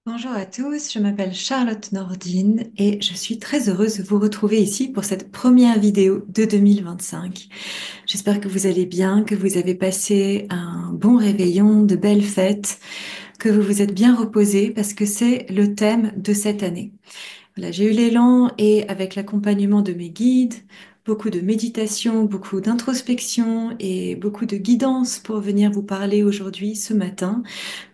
Bonjour à tous, je m'appelle Charlotte Nordine et je suis très heureuse de vous retrouver ici pour cette première vidéo de 2025. J'espère que vous allez bien, que vous avez passé un bon réveillon, de belles fêtes, que vous vous êtes bien reposés parce que c'est le thème de cette année. Voilà, j'ai eu l'élan et avec l'accompagnement de mes guides, beaucoup de méditation, beaucoup d'introspection et beaucoup de guidance pour venir vous parler aujourd'hui, ce matin.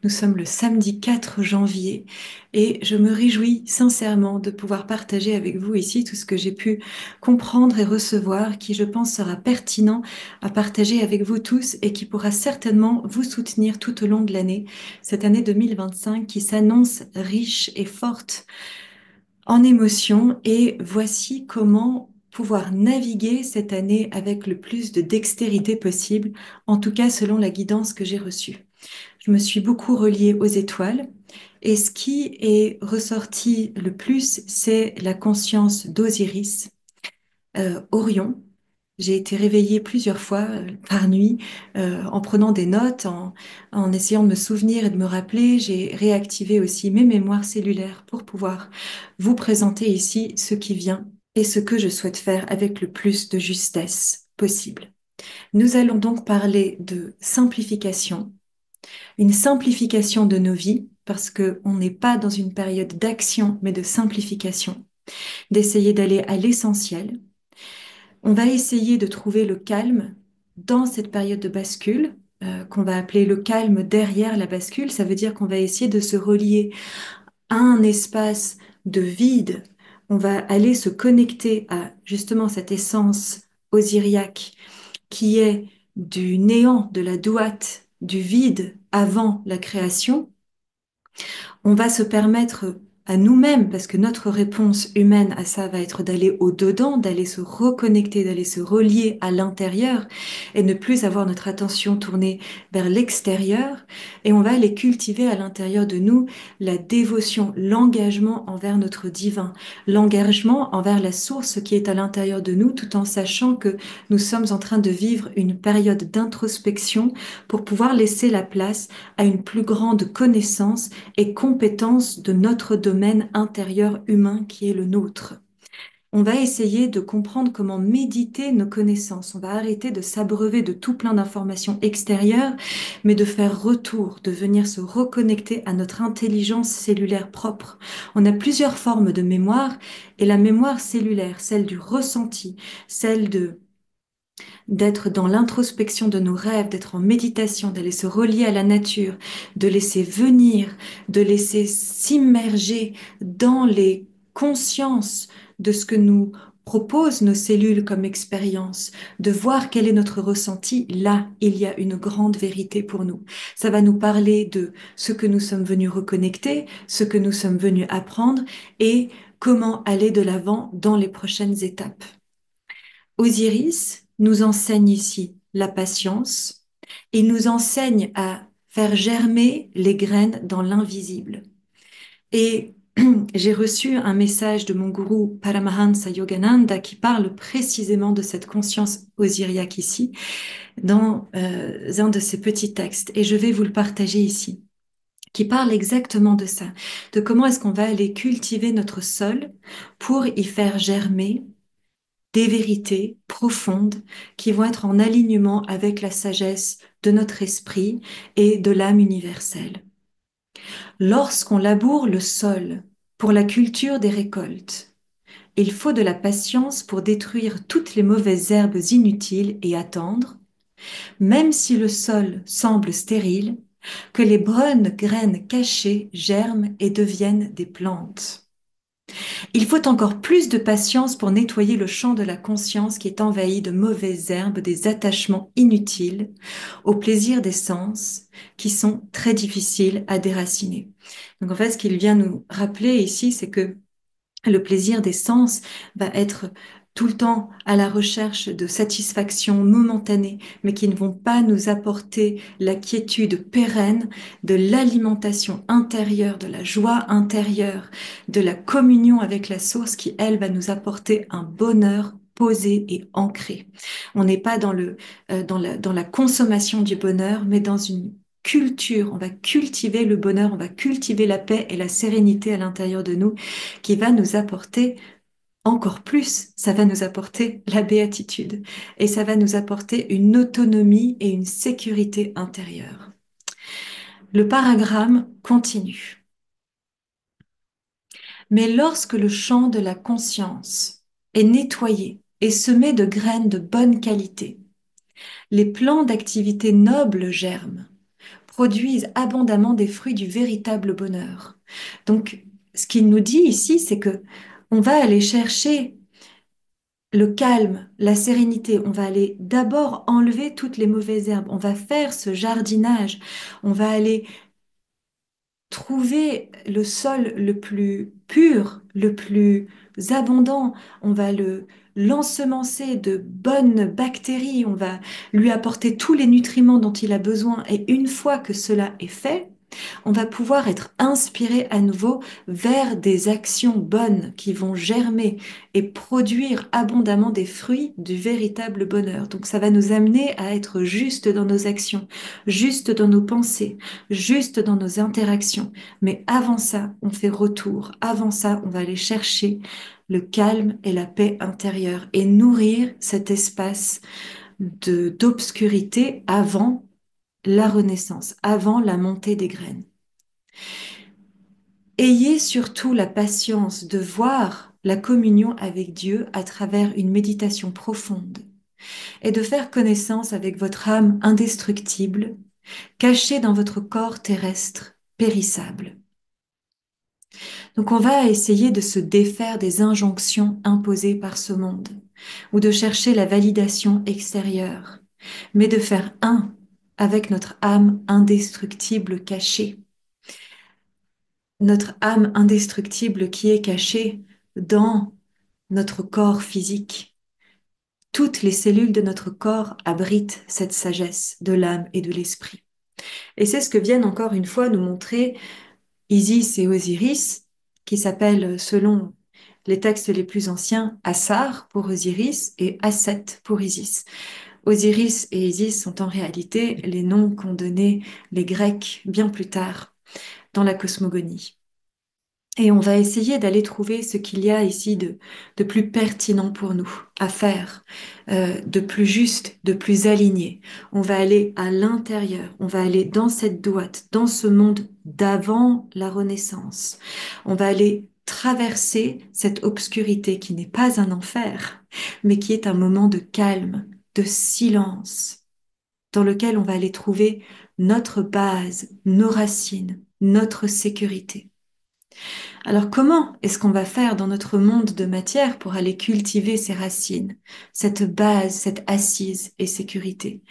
Nous sommes le samedi 4 janvier et je me réjouis sincèrement de pouvoir partager avec vous ici tout ce que j'ai pu comprendre et recevoir, qui je pense sera pertinent à partager avec vous tous et qui pourra certainement vous soutenir tout au long de l'année, cette année 2025 qui s'annonce riche et forte en émotions. Et voici comment pouvoir naviguer cette année avec le plus de dextérité possible, en tout cas selon la guidance que j'ai reçue. Je me suis beaucoup reliée aux étoiles et ce qui est ressorti le plus, c'est la conscience d'Osiris, Orion. J'ai été réveillée plusieurs fois par nuit en prenant des notes, en essayant de me souvenir et de me rappeler. J'ai réactivé aussi mes mémoires cellulaires pour pouvoir vous présenter ici ce qui vient et ce que je souhaite faire avec le plus de justesse possible. Nous allons donc parler de simplification, une simplification de nos vies, parce qu'on n'est pas dans une période d'action, mais de simplification, d'essayer d'aller à l'essentiel. On va essayer de trouver le calme dans cette période de bascule, qu'on va appeler le calme derrière la bascule. Ça veut dire qu'on va essayer de se relier à un espace de vide. On va aller se connecter à justement cette essence osiriaque qui est du néant, de la douate, du vide avant la création. On va se permettre à nous-mêmes, parce que notre réponse humaine à ça va être d'aller au-dedans, d'aller se reconnecter, d'aller se relier à l'intérieur et ne plus avoir notre attention tournée vers l'extérieur. Et on va aller cultiver à l'intérieur de nous la dévotion, l'engagement envers notre divin, l'engagement envers la source qui est à l'intérieur de nous, tout en sachant que nous sommes en train de vivre une période d'introspection pour pouvoir laisser la place à une plus grande connaissance et compétence de notre domaine intérieur humain qui est le nôtre. On va essayer de comprendre comment méditer nos connaissances. On va arrêter de s'abreuver de tout plein d'informations extérieures, mais de faire retour, de venir se reconnecter à notre intelligence cellulaire propre. On a plusieurs formes de mémoire et la mémoire cellulaire, celle du ressenti, celle d'être dans l'introspection de nos rêves, d'être en méditation, d'aller se relier à la nature, de laisser venir, de laisser s'immerger dans les consciences de ce que nous proposent nos cellules comme expérience, de voir quel est notre ressenti. Là, il y a une grande vérité pour nous. Ça va nous parler de ce que nous sommes venus reconnecter, ce que nous sommes venus apprendre et comment aller de l'avant dans les prochaines étapes. Osiris nous enseigne ici la patience. Il nous enseigne à faire germer les graines dans l'invisible. Et j'ai reçu un message de mon gourou Paramahansa Yogananda qui parle précisément de cette conscience osiriaque ici, dans un de ses petits textes. Et je vais vous le partager ici, qui parle exactement de ça, de comment est-ce qu'on va aller cultiver notre sol pour y faire germer des vérités profondes qui vont être en alignement avec la sagesse de notre esprit et de l'âme universelle. Lorsqu'on laboure le sol pour la culture des récoltes, il faut de la patience pour détruire toutes les mauvaises herbes inutiles et attendre, même si le sol semble stérile, que les brunes graines cachées germent et deviennent des plantes. Il faut encore plus de patience pour nettoyer le champ de la conscience qui est envahi de mauvaises herbes, des attachements inutiles, au plaisir des sens, qui sont très difficiles à déraciner. Donc en fait, ce qu'il vient nous rappeler ici, c'est que le plaisir des sens va être tout le temps à la recherche de satisfaction momentanée, mais qui ne vont pas nous apporter la quiétude pérenne de l'alimentation intérieure, de la joie intérieure, de la communion avec la source qui, elle, va nous apporter un bonheur posé et ancré. On n'est pas dans dans la consommation du bonheur, mais dans une culture, on va cultiver le bonheur, on va cultiver la paix et la sérénité à l'intérieur de nous qui va nous apporter encore plus, ça va nous apporter la béatitude et ça va nous apporter une autonomie et une sécurité intérieure. Le paragramme continue. Mais lorsque le champ de la conscience est nettoyé et semé de graines de bonne qualité, les plans d'activité nobles germent, produisent abondamment des fruits du véritable bonheur. Donc, ce qu'il nous dit ici, c'est que on va aller chercher le calme, la sérénité. On va aller d'abord enlever toutes les mauvaises herbes. On va faire ce jardinage. On va aller trouver le sol le plus pur, le plus abondant. On va le l'ensemencer de bonnes bactéries. On va lui apporter tous les nutriments dont il a besoin. Et une fois que cela est fait, on va pouvoir être inspiré à nouveau vers des actions bonnes qui vont germer et produire abondamment des fruits du véritable bonheur. Donc ça va nous amener à être juste dans nos actions, juste dans nos pensées, juste dans nos interactions. Mais avant ça, on fait retour. Avant ça, on va aller chercher le calme et la paix intérieure et nourrir cet espace d'obscurité avant la renaissance, avant la montée des graines. Ayez surtout la patience de voir la communion avec Dieu à travers une méditation profonde et de faire connaissance avec votre âme indestructible, cachée dans votre corps terrestre périssable. Donc on va essayer de se défaire des injonctions imposées par ce monde ou de chercher la validation extérieure, mais de faire un avec notre âme indestructible cachée. Notre âme indestructible qui est cachée dans notre corps physique. Toutes les cellules de notre corps abritent cette sagesse de l'âme et de l'esprit. Et c'est ce que viennent encore une fois nous montrer Isis et Osiris, qui s'appellent, selon les textes les plus anciens, Assar pour Osiris et Asset pour Isis. Osiris et Isis sont en réalité les noms qu'ont donnés les Grecs bien plus tard dans la cosmogonie. Et on va essayer d'aller trouver ce qu'il y a ici de plus pertinent pour nous à faire, de plus juste, de plus aligné. On va aller à l'intérieur, on va aller dans cette droite, dans ce monde d'avant la Renaissance. On va aller traverser cette obscurité qui n'est pas un enfer, mais qui est un moment de calme, de silence, dans lequel on va aller trouver notre base, nos racines, notre sécurité. Alors comment est-ce qu'on va faire dans notre monde de matière pour aller cultiver ces racines, cette base, cette assise et sécurité?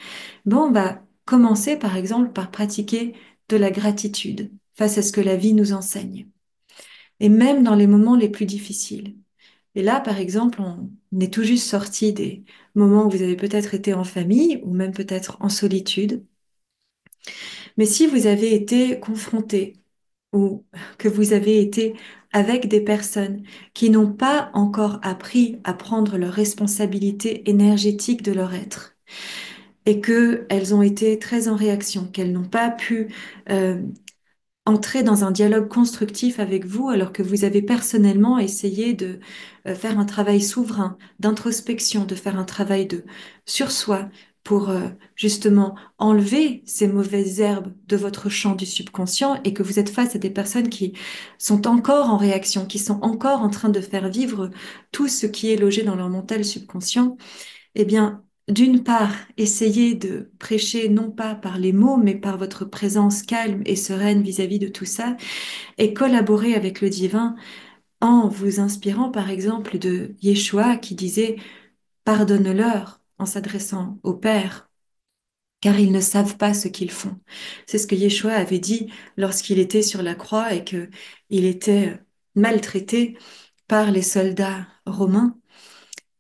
Bon, on va commencer par exemple par pratiquer de la gratitude face à ce que la vie nous enseigne, et même dans les moments les plus difficiles. Et là, par exemple, on est tout juste sorti des moments où vous avez peut-être été en famille ou même peut-être en solitude. Mais si vous avez été confronté ou que vous avez été avec des personnes qui n'ont pas encore appris à prendre leur responsabilité énergétique de leur être et qu'elles ont été très en réaction, qu'elles n'ont pas pu euh, entrer dans un dialogue constructif avec vous alors que vous avez personnellement essayé de faire un travail souverain, d'introspection, de faire un travail sur soi pour justement enlever ces mauvaises herbes de votre champ du subconscient et que vous êtes face à des personnes qui sont encore en réaction, qui sont encore en train de faire vivre tout ce qui est logé dans leur mental subconscient. Eh bien, d'une part, essayez de prêcher non pas par les mots, mais par votre présence calme et sereine vis-à-vis de tout ça, et collaborer avec le divin en vous inspirant, par exemple, de Yeshua qui disait pardonne-leur en s'adressant au Père, car ils ne savent pas ce qu'ils font. C'est ce que Yeshua avait dit lorsqu'il était sur la croix et que il était maltraité par les soldats romains.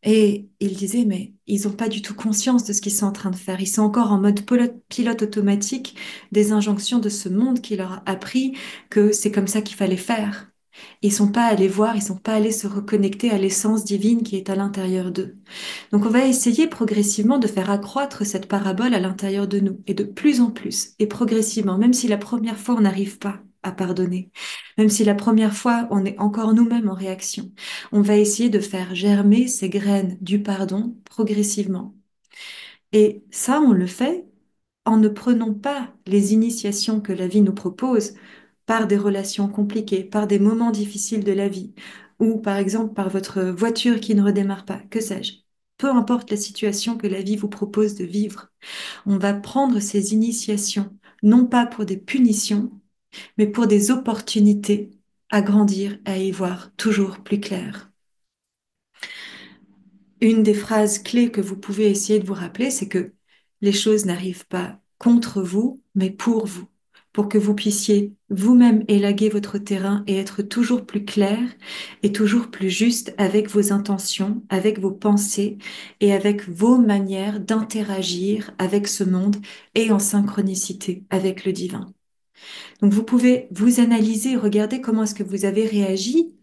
Et il disait, mais ils n'ont pas du tout conscience de ce qu'ils sont en train de faire. Ils sont encore en mode pilote automatique des injonctions de ce monde qui leur a appris que c'est comme ça qu'il fallait faire. Ils sont pas allés voir, ils sont pas allés se reconnecter à l'essence divine qui est à l'intérieur d'eux. Donc on va essayer progressivement de faire accroître cette parabole à l'intérieur de nous, et de plus en plus, et progressivement, même si la première fois on n'arrive pas à pardonner, même si la première fois on est encore nous-mêmes en réaction, on va essayer de faire germer ces graines du pardon progressivement. Et ça, on le fait en ne prenant pas les initiations que la vie nous propose par des relations compliquées, par des moments difficiles de la vie, ou par exemple par votre voiture qui ne redémarre pas, que sais-je. Peu importe la situation que la vie vous propose de vivre, on va prendre ces initiations, non pas pour des punitions, mais pour des opportunités à grandir, à y voir toujours plus clair. Une des phrases clés que vous pouvez essayer de vous rappeler, c'est que les choses n'arrivent pas contre vous, mais pour que vous puissiez vous-même élaguer votre terrain et être toujours plus clair et toujours plus juste avec vos intentions, avec vos pensées et avec vos manières d'interagir avec ce monde et en synchronicité avec le divin. Donc vous pouvez vous analyser, regarder comment est-ce que vous avez réagi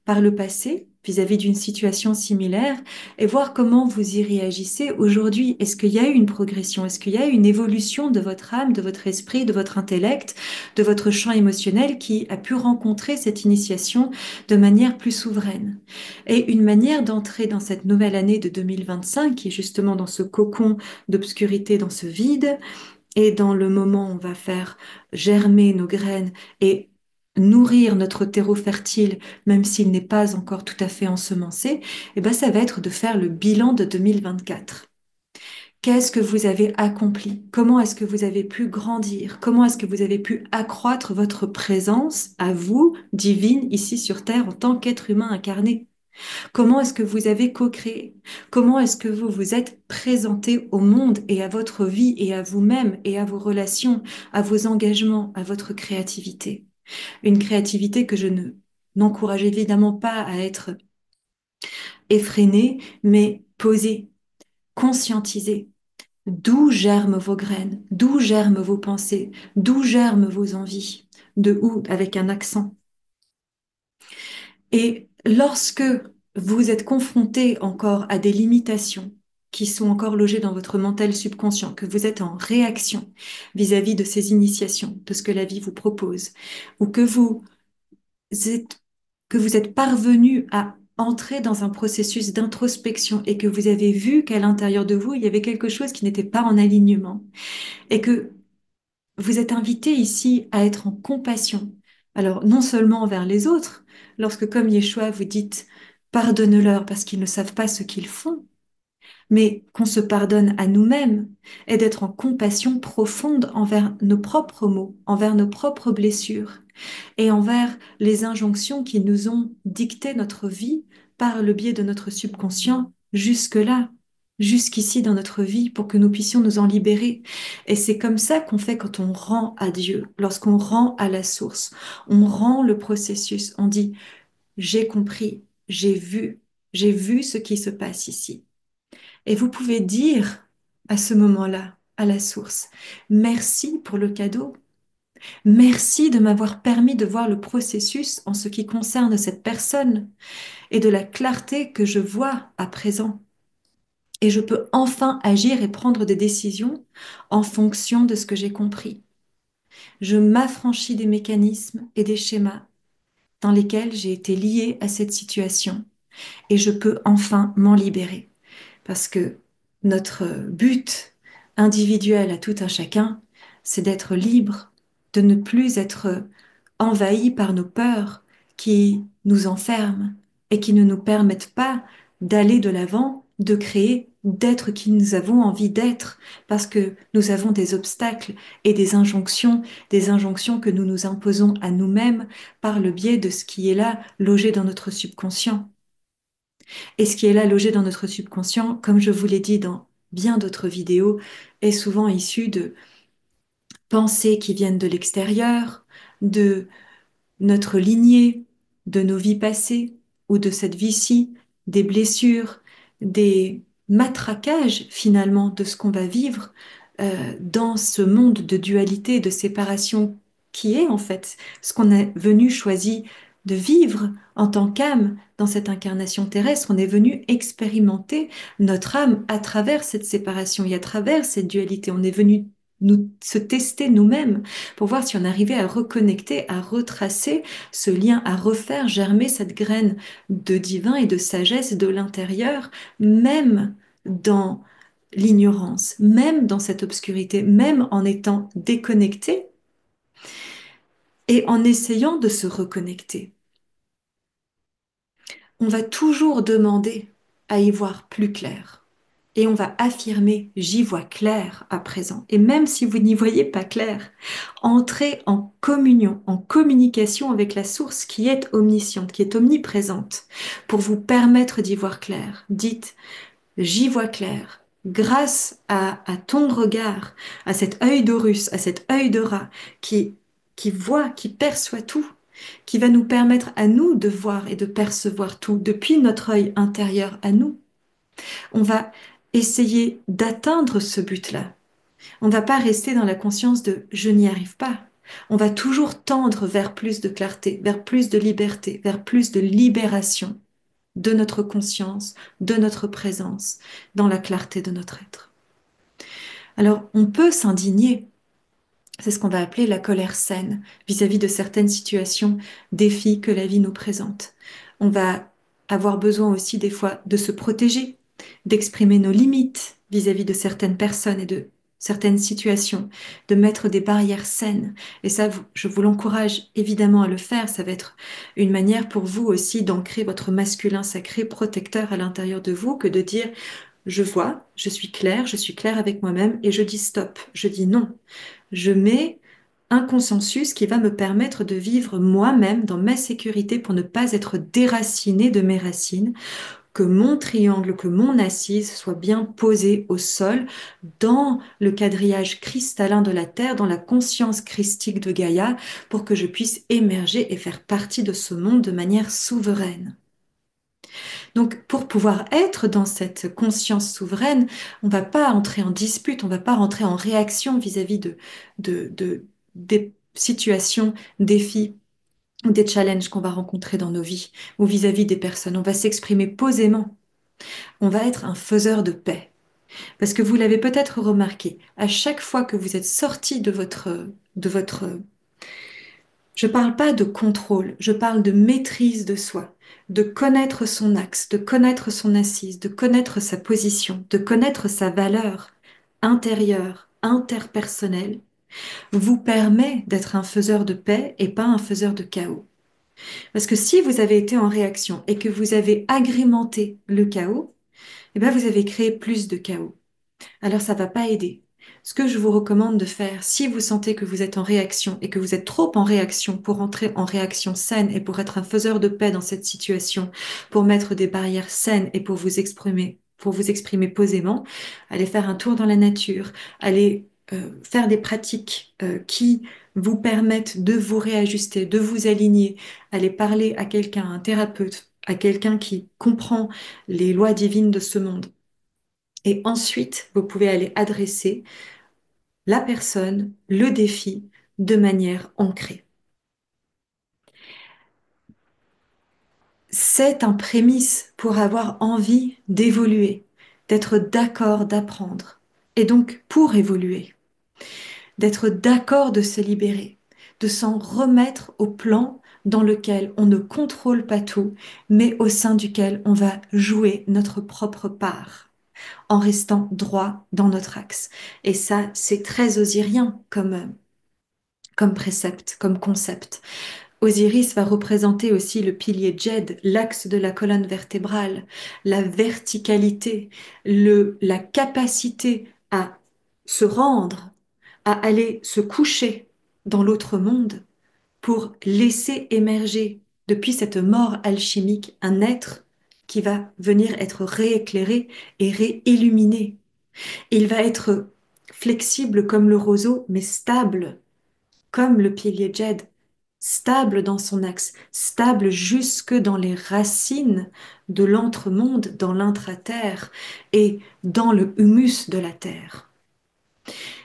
par le passé vis-à-vis d'une situation similaire et voir comment vous y réagissez aujourd'hui. Est-ce qu'il y a eu une progression? Est-ce qu'il y a eu une évolution de votre âme, de votre esprit, de votre intellect, de votre champ émotionnel qui a pu rencontrer cette initiation de manière plus souveraine? Et une manière d'entrer dans cette nouvelle année de 2025, qui est justement dans ce cocon d'obscurité, dans ce vide, et dans le moment où on va faire germer nos graines et nourrir notre terreau fertile, même s'il n'est pas encore tout à fait ensemencé, eh ben ça va être de faire le bilan de 2024. Qu'est-ce que vous avez accompli? Comment est-ce que vous avez pu grandir? Comment est-ce que vous avez pu accroître votre présence à vous, divine, ici sur Terre, en tant qu'être humain incarné? Comment est-ce que vous avez co-créé? Comment est-ce que vous vous êtes présenté au monde et à votre vie et à vous-même et à vos relations, à vos engagements, à votre créativité? Une créativité que je ne n'encourage évidemment pas à être effrénée, mais posée, conscientisée. D'où germent vos graines? D'où germent vos pensées? D'où germent vos envies? De où? Avec un accent. Et lorsque vous êtes confronté encore à des limitations qui sont encore logées dans votre mental subconscient, que vous êtes en réaction vis-à-vis de ces initiations, de ce que la vie vous propose, ou êtes, que vous êtes parvenu à entrer dans un processus d'introspection et que vous avez vu qu'à l'intérieur de vous, il y avait quelque chose qui n'était pas en alignement et que vous êtes invité ici à être en compassion. Alors, non seulement envers les autres, lorsque, comme Yeshua, vous dites pardonne-leur parce qu'ils ne savent pas ce qu'ils font, mais qu'on se pardonne à nous-mêmes et d'être en compassion profonde envers nos propres maux, envers nos propres blessures et envers les injonctions qui nous ont dicté notre vie par le biais de notre subconscient jusque-là, jusqu'ici dans notre vie, pour que nous puissions nous en libérer. Et c'est comme ça qu'on fait quand on rend à Dieu, lorsqu'on rend à la source. On rend le processus, on dit, j'ai compris, j'ai vu ce qui se passe ici. Et vous pouvez dire à ce moment-là, à la source, merci pour le cadeau. Merci de m'avoir permis de voir le processus en ce qui concerne cette personne et de la clarté que je vois à présent. Et je peux enfin agir et prendre des décisions en fonction de ce que j'ai compris. Je m'affranchis des mécanismes et des schémas dans lesquels j'ai été liée à cette situation et je peux enfin m'en libérer. Parce que notre but individuel à tout un chacun, c'est d'être libre, de ne plus être envahi par nos peurs qui nous enferment et qui ne nous permettent pas d'aller de l'avant, de créer, d'être qui nous avons envie d'être, parce que nous avons des obstacles et des injonctions que nous nous imposons à nous-mêmes par le biais de ce qui est là, logé dans notre subconscient. Et ce qui est là logé dans notre subconscient, comme je vous l'ai dit dans bien d'autres vidéos, est souvent issu de pensées qui viennent de l'extérieur, de notre lignée, de nos vies passées ou de cette vie-ci, des blessures, des matraquages finalement de ce qu'on va vivre dans ce monde de dualité, de séparation qui est en fait ce qu'on est venu choisir de vivre en tant qu'âme dans cette incarnation terrestre. On est venu expérimenter notre âme à travers cette séparation et à travers cette dualité. On est venu se tester nous-mêmes pour voir si on arrivait à reconnecter, à retracer ce lien, à refaire germer cette graine de divin et de sagesse de l'intérieur, même dans l'ignorance, même dans cette obscurité, même en étant déconnecté et en essayant de se reconnecter. On va toujours demander à y voir plus clair. Et on va affirmer, j'y vois clair à présent. Et même si vous n'y voyez pas clair, entrez en communion, en communication avec la source qui est omnisciente, qui est omniprésente, pour vous permettre d'y voir clair. Dites, j'y vois clair. Grâce à ton regard, à cet œil d'Horus, à cet œil de rat qui voit, qui perçoit tout, qui va nous permettre à nous de voir et de percevoir tout depuis notre œil intérieur à nous. On va essayer d'atteindre ce but-là. On ne va pas rester dans la conscience de je n'y arrive pas. On va toujours tendre vers plus de clarté, vers plus de liberté, vers plus de libération de notre conscience, de notre présence, dans la clarté de notre être. Alors, on peut s'indigner, c'est ce qu'on va appeler la colère saine vis-à-vis de certaines situations, défis que la vie nous présente. On va avoir besoin aussi des fois de se protéger, d'exprimer nos limites vis-à-vis de certaines personnes et de certaines situations, de mettre des barrières saines. Et ça, je vous l'encourage évidemment à le faire. Ça va être une manière pour vous aussi d'ancrer votre masculin sacré protecteur à l'intérieur de vous que de dire, je vois, je suis claire avec moi-même et je dis stop, je dis non. Je mets un consensus qui va me permettre de vivre moi-même dans ma sécurité pour ne pas être déraciné de mes racines, que mon triangle, que mon assise soit bien posée au sol dans le quadrillage cristallin de la Terre, dans la conscience christique de Gaïa, pour que je puisse émerger et faire partie de ce monde de manière souveraine. Donc, pour pouvoir être dans cette conscience souveraine, on ne va pas entrer en dispute, on ne va pas rentrer en réaction vis-à-vis des situations, défis ou des challenges qu'on va rencontrer dans nos vies ou vis-à-vis des personnes. On va s'exprimer posément. On va être un faiseur de paix. Parce que vous l'avez peut-être remarqué, à chaque fois que vous êtes sorti de votre je parle pas de contrôle, je parle de maîtrise de soi, de connaître son axe, de connaître son assise, de connaître sa position, de connaître sa valeur intérieure, interpersonnelle, vous permet d'être un faiseur de paix et pas un faiseur de chaos. Parce que si vous avez été en réaction et que vous avez agrémenté le chaos, eh bien vous avez créé plus de chaos. Alors ça va pas aider. Ce que je vous recommande de faire, si vous sentez que vous êtes en réaction et que vous êtes trop en réaction pour entrer en réaction saine et pour être un faiseur de paix dans cette situation, pour mettre des barrières saines et pour vous exprimer posément, allez faire un tour dans la nature, allez faire des pratiques qui vous permettent de vous réajuster, de vous aligner, allez parler à quelqu'un, un thérapeute, à quelqu'un qui comprend les lois divines de ce monde. Et ensuite, vous pouvez aller adresser la personne, le défi, de manière ancrée. C'est un prémisse pour avoir envie d'évoluer, d'être d'accord d'apprendre, et donc pour évoluer, d'être d'accord de se libérer, de s'en remettre au plan dans lequel on ne contrôle pas tout, mais au sein duquel on va jouer notre propre part, en restant droit dans notre axe. Et ça, c'est très osirien comme précepte, comme concept. Osiris va représenter aussi le pilier Djed, l'axe de la colonne vertébrale, la verticalité, la capacité à se rendre, à aller se coucher dans l'autre monde pour laisser émerger depuis cette mort alchimique un être qui va venir être rééclairé et réilluminé. Il va être flexible comme le roseau, mais stable comme le pilier Djed, stable dans son axe, stable jusque dans les racines de l'entremonde, dans l'intraterre et dans le humus de la terre.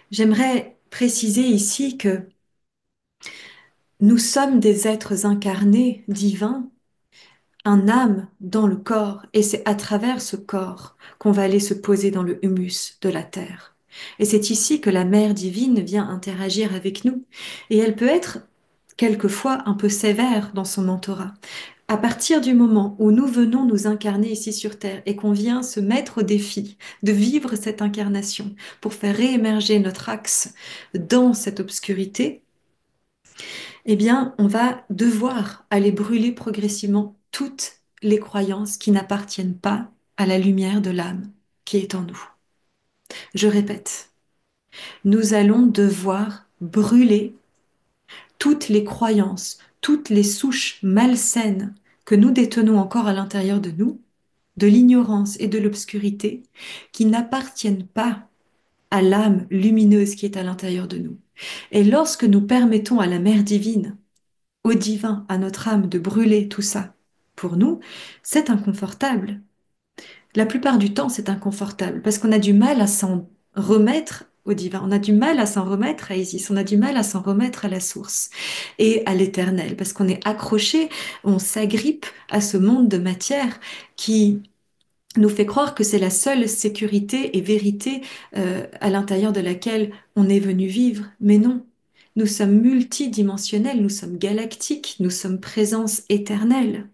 J'aimerais préciser ici que Nous sommes des êtres incarnés, divins, un âme dans le corps, et c'est à travers ce corps qu'on va aller se poser dans le humus de la terre. Et c'est ici que la Mère divine vient interagir avec nous. Et elle peut être quelquefois un peu sévère dans son mentorat. À partir du moment où nous venons nous incarner ici sur Terre et qu'on vient se mettre au défi de vivre cette incarnation pour faire réémerger notre axe dans cette obscurité, eh bien, on va devoir aller brûler progressivement toutes les croyances qui n'appartiennent pas à la lumière de l'âme qui est en nous. Je répète, nous allons devoir brûler toutes les croyances, toutes les souches malsaines que nous détenons encore à l'intérieur de nous, de l'ignorance et de l'obscurité, qui n'appartiennent pas à l'âme lumineuse qui est à l'intérieur de nous. Et lorsque nous permettons à la Mère divine, au divin, à notre âme de brûler tout ça pour nous, c'est inconfortable. La plupart du temps, c'est inconfortable parce qu'on a du mal à s'en remettre au divin, on a du mal à s'en remettre à Isis, on a du mal à s'en remettre à la source et à l'éternel parce qu'on est accroché, on s'agrippe à ce monde de matière qui nous fait croire que c'est la seule sécurité et vérité à l'intérieur de laquelle on est venu vivre. Mais non, nous sommes multidimensionnels, nous sommes galactiques, nous sommes présence éternelle.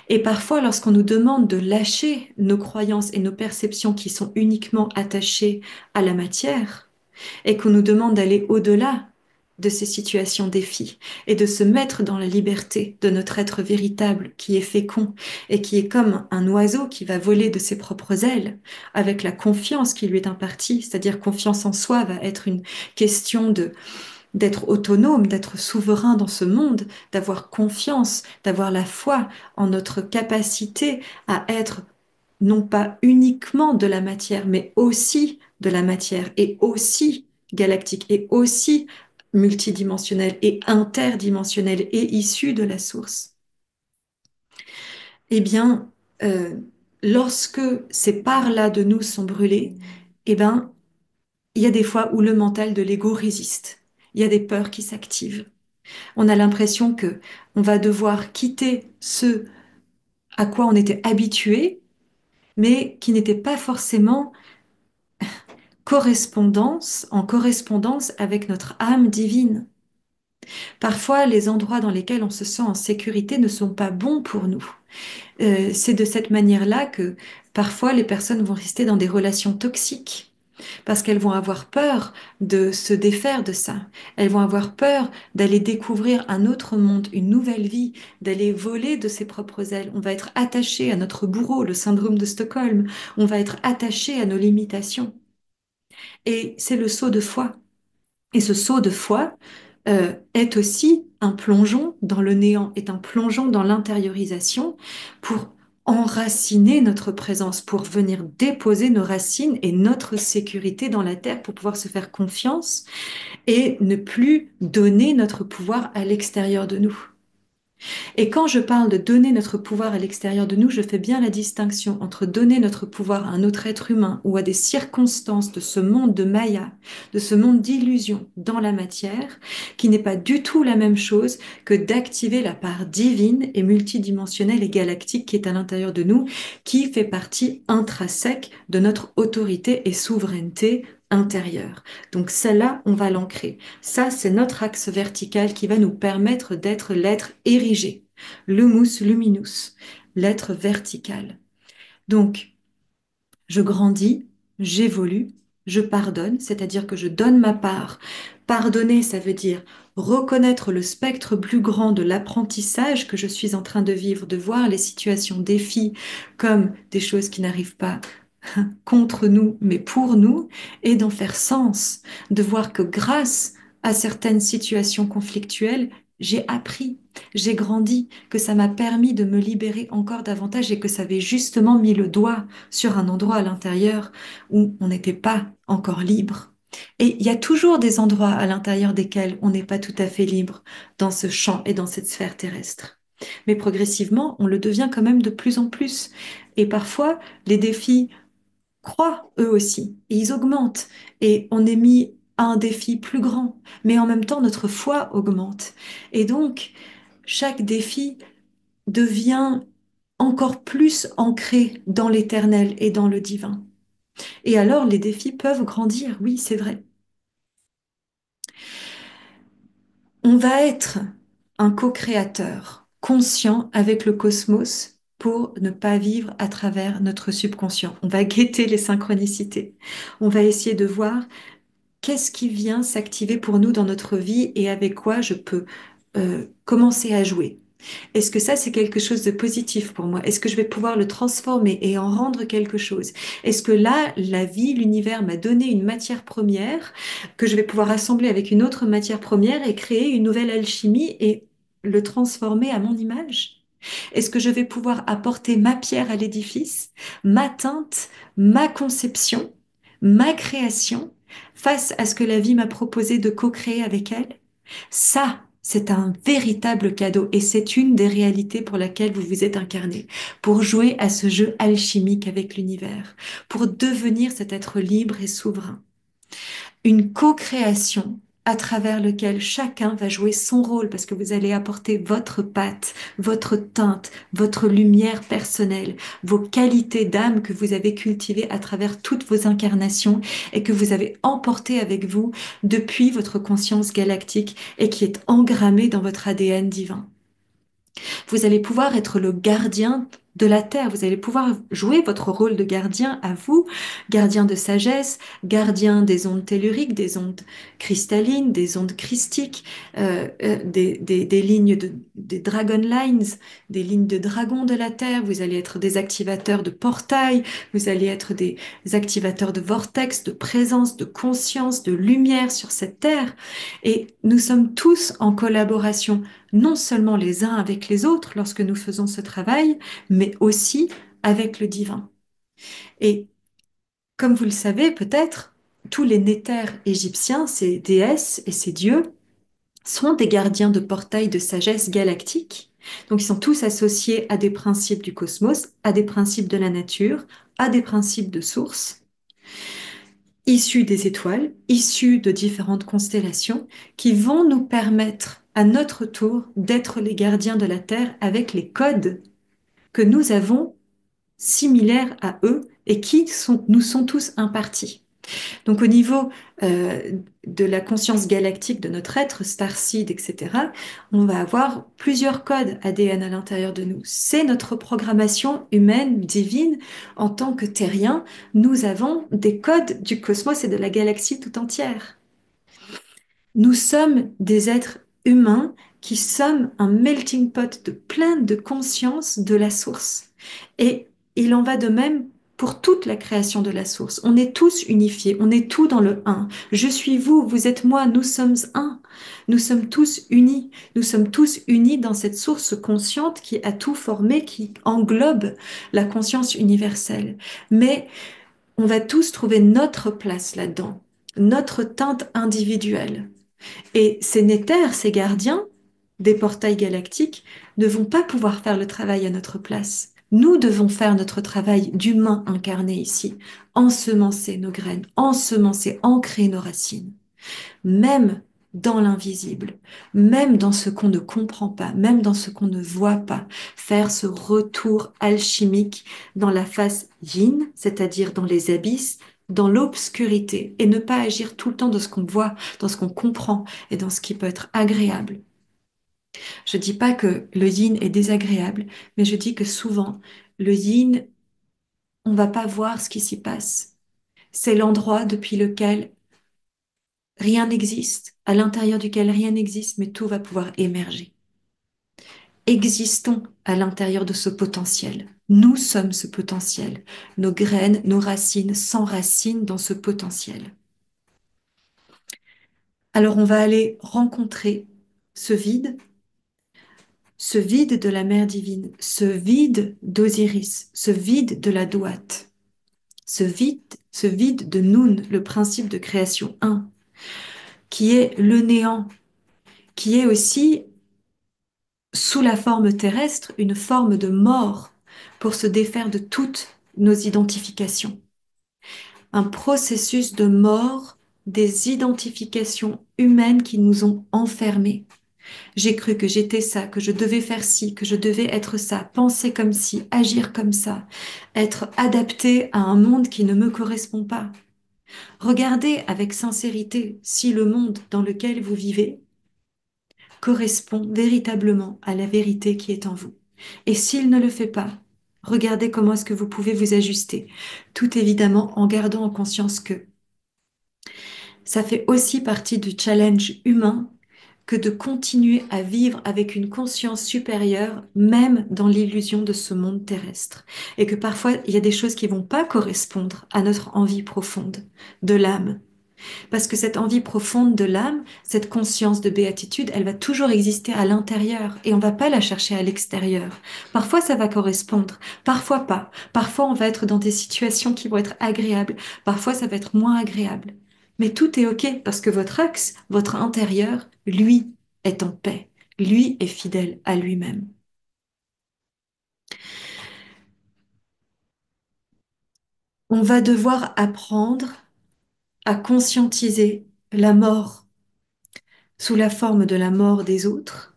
Et parfois, lorsqu'on nous demande de lâcher nos croyances et nos perceptions qui sont uniquement attachées à la matière, et qu'on nous demande d'aller au-delà de ces situations défis et de se mettre dans la liberté de notre être véritable qui est fécond et qui est comme un oiseau qui va voler de ses propres ailes avec la confiance qui lui est impartie, c'est-à-dire confiance en soi va être une question de d'être autonome, d'être souverain dans ce monde, d'avoir confiance, d'avoir la foi en notre capacité à être non pas uniquement de la matière, mais aussi de la matière et aussi galactique et aussi multidimensionnel et interdimensionnel et issu de la source. Eh bien, euh, lorsque ces parts-là de nous sont brûlées, eh ben, il y a des fois où le mental de l'ego résiste. Il y a des peurs qui s'activent. On a l'impression que on va devoir quitter ce à quoi on était habitué, mais qui n'était pas forcément en correspondance avec notre âme divine. Parfois, les endroits dans lesquels on se sent en sécurité ne sont pas bons pour nous. C'est de cette manière-là que parfois les personnes vont rester dans des relations toxiques parce qu'elles vont avoir peur de se défaire de ça. Elles vont avoir peur d'aller découvrir un autre monde, une nouvelle vie, d'aller voler de ses propres ailes. On va être attaché à notre bourreau, le syndrome de Stockholm. On va être attaché à nos limitations. Et c'est le saut de foi. Et ce saut de foi est aussi un plongeon dans le néant, est un plongeon dans l'intériorisation pour enraciner notre présence, pour venir déposer nos racines et notre sécurité dans la terre, pour pouvoir se faire confiance et ne plus donner notre pouvoir à l'extérieur de nous. Et quand je parle de donner notre pouvoir à l'extérieur de nous, je fais bien la distinction entre donner notre pouvoir à un autre être humain ou à des circonstances de ce monde de Maya, de ce monde d'illusion dans la matière, qui n'est pas du tout la même chose que d'activer la part divine et multidimensionnelle et galactique qui est à l'intérieur de nous, qui fait partie intrinsèque de notre autorité et souveraineté intérieure. Donc celle-là, on va l'ancrer. Ça, c'est notre axe vertical qui va nous permettre d'être l'être érigé, l'humus luminus, l'être vertical. Donc, je grandis, j'évolue, je pardonne, c'est-à-dire que je donne ma part. Pardonner, ça veut dire reconnaître le spectre plus grand de l'apprentissage que je suis en train de vivre, de voir les situations, défis comme des choses qui n'arrivent pas contre nous, mais pour nous, et d'en faire sens, de voir que grâce à certaines situations conflictuelles, j'ai appris, j'ai grandi, que ça m'a permis de me libérer encore davantage et que ça avait justement mis le doigt sur un endroit à l'intérieur où on n'était pas encore libre. Et il y a toujours des endroits à l'intérieur desquels on n'est pas tout à fait libre dans ce champ et dans cette sphère terrestre. Mais progressivement, on le devient quand même de plus en plus. Et parfois, les défis croient eux aussi, et ils augmentent. Et on est mis à un défi plus grand, mais en même temps, notre foi augmente. Et donc, chaque défi devient encore plus ancré dans l'éternel et dans le divin. Et alors, les défis peuvent grandir, oui, c'est vrai. On va être un co-créateur conscient avec le cosmos pour ne pas vivre à travers notre subconscient. On va guetter les synchronicités. On va essayer de voir qu'est-ce qui vient s'activer pour nous dans notre vie et avec quoi je peux commencer à jouer. Est-ce que ça, c'est quelque chose de positif pour moi? Est-ce que je vais pouvoir le transformer et en rendre quelque chose? Est-ce que là, la vie, l'univers m'a donné une matière première que je vais pouvoir assembler avec une autre matière première et créer une nouvelle alchimie et le transformer à mon image? Est-ce que je vais pouvoir apporter ma pierre à l'édifice, ma teinte, ma conception, ma création face à ce que la vie m'a proposé de co-créer avec elle? Ça, c'est un véritable cadeau et c'est une des réalités pour laquelle vous vous êtes incarné, pour jouer à ce jeu alchimique avec l'univers, pour devenir cet être libre et souverain. Une co-création à travers lequel chacun va jouer son rôle parce que vous allez apporter votre patte, votre teinte, votre lumière personnelle, vos qualités d'âme que vous avez cultivées à travers toutes vos incarnations et que vous avez emportées avec vous depuis votre conscience galactique et qui est engrammée dans votre ADN divin. Vous allez pouvoir être le gardien de la terre. Vous allez pouvoir jouer votre rôle de gardien à vous, gardien de sagesse, gardien des ondes telluriques, des ondes cristallines, des ondes christiques, des lignes des dragon lines, des lignes de dragon de la terre. Vous allez être des activateurs de portails. Vous allez être des activateurs de vortex, de présence, de conscience, de lumière sur cette terre. Et nous sommes tous en collaboration non seulement les uns avec les autres lorsque nous faisons ce travail, mais aussi avec le divin. Et comme vous le savez peut-être, tous les néthers égyptiens, ces déesses et ces dieux, sont des gardiens de portails de sagesse galactique. Donc ils sont tous associés à des principes du cosmos, à des principes de la nature, à des principes de source, issus des étoiles, issus de différentes constellations, qui vont nous permettre à notre tour d'être les gardiens de la Terre avec les codes que nous avons similaires à eux et nous sont tous impartis. Donc au niveau de la conscience galactique de notre être, starseed, etc., on va avoir plusieurs codes ADN à l'intérieur de nous. C'est notre programmation humaine, divine. En tant que terriens, nous avons des codes du cosmos et de la galaxie tout entière. Nous sommes des êtres humains qui sommes un melting pot de plein de conscience de la source. Et il en va de même pour toute la création de la source. On est tous unifiés, on est tous dans le un. Je suis vous, vous êtes moi, nous sommes un. Nous sommes tous unis. Nous sommes tous unis dans cette source consciente qui a tout formé, qui englobe la conscience universelle. Mais on va tous trouver notre place là-dedans, notre teinte individuelle. Et ces néthers, ces gardiens des portails galactiques, ne vont pas pouvoir faire le travail à notre place. Nous devons faire notre travail d'humain incarné ici, ensemencer nos graines, ensemencer, ancrer nos racines, même dans l'invisible, même dans ce qu'on ne comprend pas, même dans ce qu'on ne voit pas, faire ce retour alchimique dans la face yin, c'est-à-dire dans les abysses, dans l'obscurité, et ne pas agir tout le temps dans ce qu'on voit, dans ce qu'on comprend et dans ce qui peut être agréable. Je dis pas que le yin est désagréable, mais je dis que souvent, le yin, on va pas voir ce qui s'y passe. C'est l'endroit depuis lequel rien n'existe, à l'intérieur duquel rien n'existe, mais tout va pouvoir émerger. Existons à l'intérieur de ce potentiel. Nous sommes ce potentiel. Nos graines, nos racines s'enracinent dans ce potentiel. Alors on va aller rencontrer ce vide de la mère divine, ce vide d'Osiris, ce vide de la Douate, ce vide de Nun, le principe de création un, qui est le néant, qui est aussi sous la forme terrestre, une forme de mort pour se défaire de toutes nos identifications. Un processus de mort des identifications humaines qui nous ont enfermés. J'ai cru que j'étais ça, que je devais faire ci, que je devais être ça, penser comme ci, agir comme ça, être adapté à un monde qui ne me correspond pas. Regardez avec sincérité si le monde dans lequel vous vivez correspond véritablement à la vérité qui est en vous. Et s'il ne le fait pas, regardez comment est-ce que vous pouvez vous ajuster. Tout évidemment en gardant en conscience que ça fait aussi partie du challenge humain que de continuer à vivre avec une conscience supérieure, même dans l'illusion de ce monde terrestre. Et que parfois, il y a des choses qui vont pas correspondre à notre envie profonde de l'âme. Parce que cette envie profonde de l'âme, cette conscience de béatitude, elle va toujours exister à l'intérieur et on va pas la chercher à l'extérieur. Parfois ça va correspondre, parfois pas. Parfois on va être dans des situations qui vont être agréables, parfois ça va être moins agréable. Mais tout est OK parce que votre axe, votre intérieur, lui, est en paix. Lui est fidèle à lui-même. On va devoir apprendre à conscientiser la mort sous la forme de la mort des autres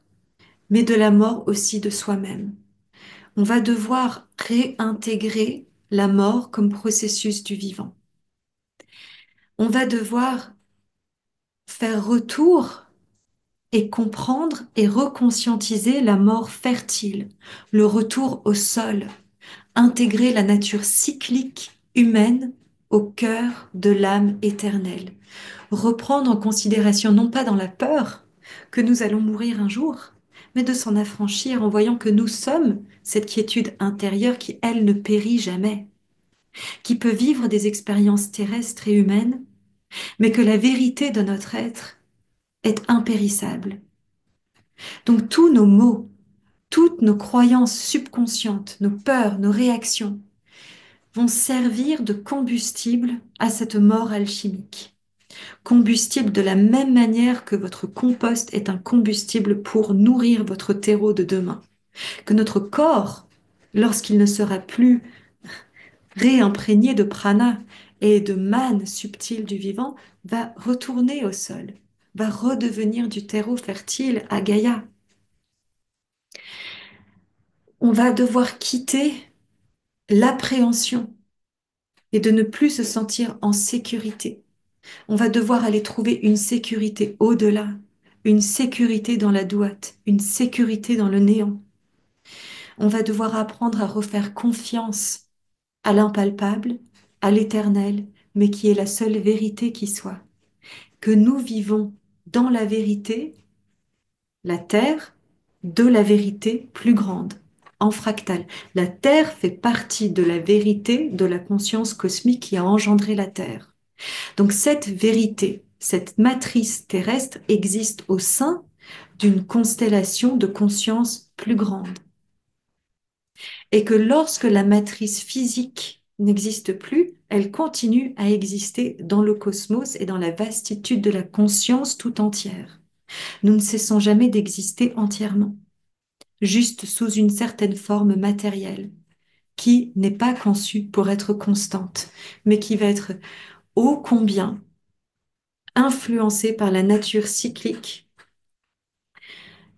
mais de la mort aussi de soi-même. On va devoir réintégrer la mort comme processus du vivant. On va devoir faire retour et comprendre et reconscientiser la mort fertile, le retour au sol, intégrer la nature cyclique humaine au cœur de l'âme éternelle. Reprendre en considération, non pas dans la peur que nous allons mourir un jour, mais de s'en affranchir en voyant que nous sommes cette quiétude intérieure qui, elle, ne périt jamais, qui peut vivre des expériences terrestres et humaines, mais que la vérité de notre être est impérissable. Donc tous nos maux, toutes nos croyances subconscientes, nos peurs, nos réactions vont servir de combustible à cette mort alchimique. Combustible de la même manière que votre compost est un combustible pour nourrir votre terreau de demain. Que notre corps, lorsqu'il ne sera plus réimprégné de prana et de manne subtile du vivant, va retourner au sol, va redevenir du terreau fertile à Gaïa. On va devoir quitter l'appréhension et de ne plus se sentir en sécurité. On va devoir aller trouver une sécurité au-delà, une sécurité dans la douate, une sécurité dans le néant. On va devoir apprendre à refaire confiance à l'impalpable, à l'éternel, mais qui est la seule vérité qui soit. Que nous vivons dans la vérité, la terre, de la vérité plus grande, en fractal. La terre fait partie de la vérité de la conscience cosmique qui a engendré la terre. Donc cette vérité, cette matrice terrestre existe au sein d'une constellation de conscience plus grande. Et que lorsque la matrice physique n'existe plus, elle continue à exister dans le cosmos et dans la vastitude de la conscience tout entière. Nous ne cessons jamais d'exister entièrement, juste sous une certaine forme matérielle, qui n'est pas conçue pour être constante, mais qui va être ô combien influencée par la nature cyclique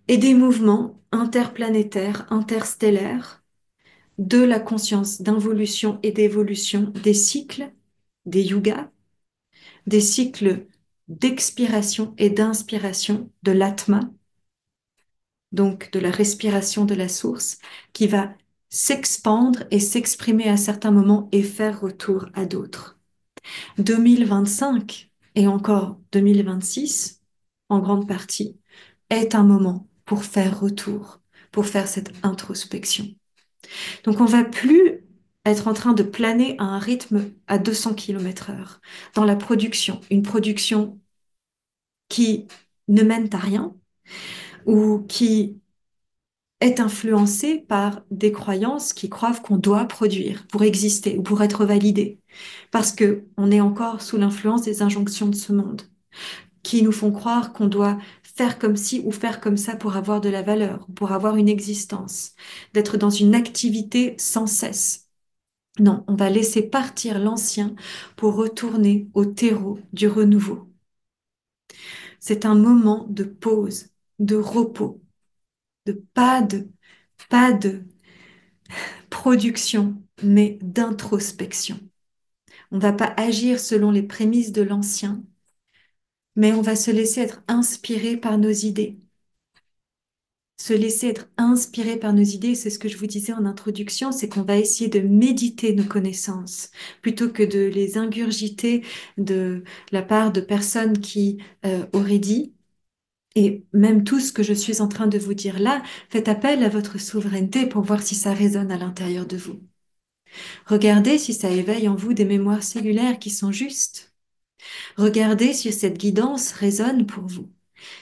et des mouvements interplanétaires, interstellaires, de la conscience d'involution et d'évolution des cycles, des yugas, des cycles d'expiration et d'inspiration de l'atma, donc de la respiration de la source, qui va s'expandre et s'exprimer à certains moments et faire retour à d'autres. 2025 et encore 2026, en grande partie, est un moment pour faire retour, pour faire cette introspection. Donc on va plus être en train de planer à un rythme à 200 km/h dans la production, une production qui ne mène à rien ou qui est influencée par des croyances qui croient qu'on doit produire pour exister ou pour être validé, parce que on est encore sous l'influence des injonctions de ce monde, qui nous font croire qu'on doit faire comme ci ou faire comme ça pour avoir de la valeur, pour avoir une existence, d'être dans une activité sans cesse. Non, on va laisser partir l'ancien pour retourner au terreau du renouveau. C'est un moment de pause, de repos, de pas de production, mais d'introspection. On ne va pas agir selon les prémices de l'ancien, mais on va se laisser être inspiré par nos idées. Se laisser être inspiré par nos idées, c'est ce que je vous disais en introduction, c'est qu'on va essayer de méditer nos connaissances plutôt que de les ingurgiter de la part de personnes qui auraient dit. Et même tout ce que je suis en train de vous dire là, faites appel à votre souveraineté pour voir si ça résonne à l'intérieur de vous. Regardez si ça éveille en vous des mémoires cellulaires qui sont justes. Regardez si cette guidance résonne pour vous,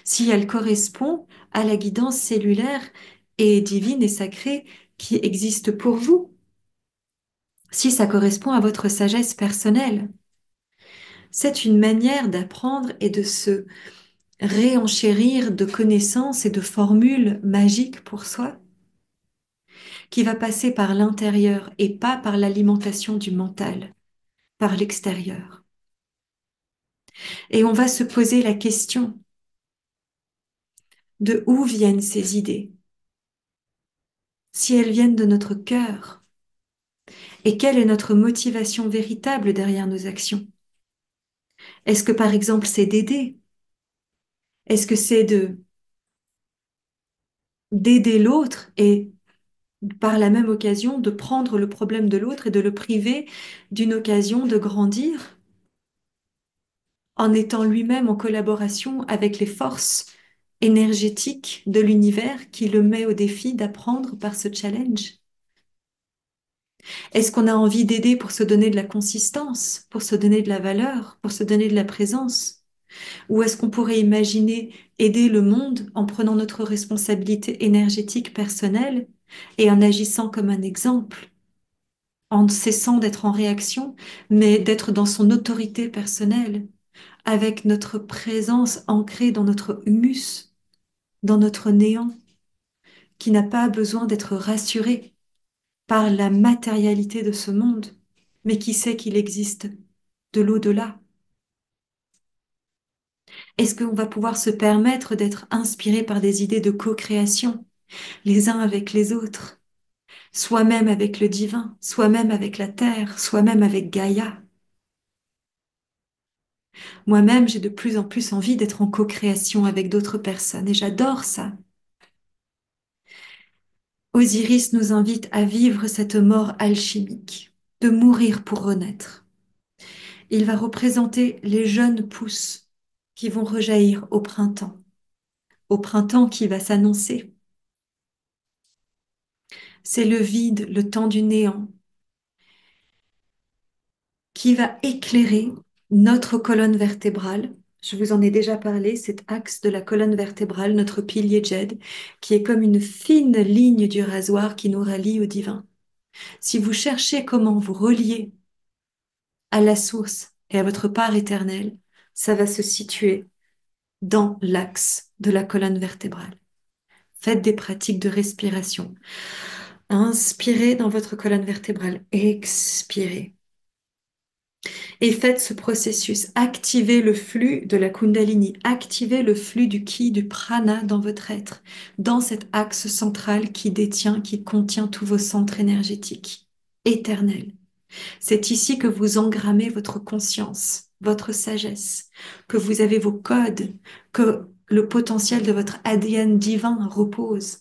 si elle correspond à la guidance cellulaire et divine et sacrée qui existe pour vous, si ça correspond à votre sagesse personnelle. C'est une manière d'apprendre et de se réenchérir de connaissances et de formules magiques pour soi, qui va passer par l'intérieur et pas par l'alimentation du mental, par l'extérieur. Et on va se poser la question de où viennent ces idées, si elles viennent de notre cœur, et quelle est notre motivation véritable derrière nos actions. Est-ce que par exemple c'est d'aider? Est-ce que c'est de d'aider l'autre et par la même occasion de prendre le problème de l'autre et de le priver d'une occasion de grandir en étant lui-même en collaboration avec les forces énergétiques de l'univers qui le met au défi d'apprendre par ce challenge? Est-ce qu'on a envie d'aider pour se donner de la consistance, pour se donner de la valeur, pour se donner de la présence? Ou est-ce qu'on pourrait imaginer aider le monde en prenant notre responsabilité énergétique personnelle et en agissant comme un exemple, en cessant d'être en réaction, mais d'être dans son autorité personnelle, avec notre présence ancrée dans notre humus, dans notre néant, qui n'a pas besoin d'être rassuré par la matérialité de ce monde, mais qui sait qu'il existe de l'au-delà. Est-ce qu'on va pouvoir se permettre d'être inspiré par des idées de co-création, les uns avec les autres, soi-même avec le divin, soi-même avec la terre, soi-même avec Gaïa? Moi-même, j'ai de plus en plus envie d'être en co-création avec d'autres personnes et j'adore ça. Osiris nous invite à vivre cette mort alchimique, de mourir pour renaître. Il va représenter les jeunes pousses qui vont rejaillir au printemps qui va s'annoncer. C'est le vide, le temps du néant, qui va éclairer notre colonne vertébrale. Je vous en ai déjà parlé, cet axe de la colonne vertébrale, notre pilier Jed, qui est comme une fine ligne du rasoir qui nous rallie au divin. Si vous cherchez comment vous relier à la source et à votre part éternelle, ça va se situer dans l'axe de la colonne vertébrale. Faites des pratiques de respiration. Inspirez dans votre colonne vertébrale, expirez. Et faites ce processus. Activez le flux de la Kundalini, activez le flux du Ki, du prana dans votre être, dans cet axe central qui détient, qui contient tous vos centres énergétiques éternels. C'est ici que vous engrammez votre conscience, votre sagesse, que vous avez vos codes, que le potentiel de votre ADN divin repose.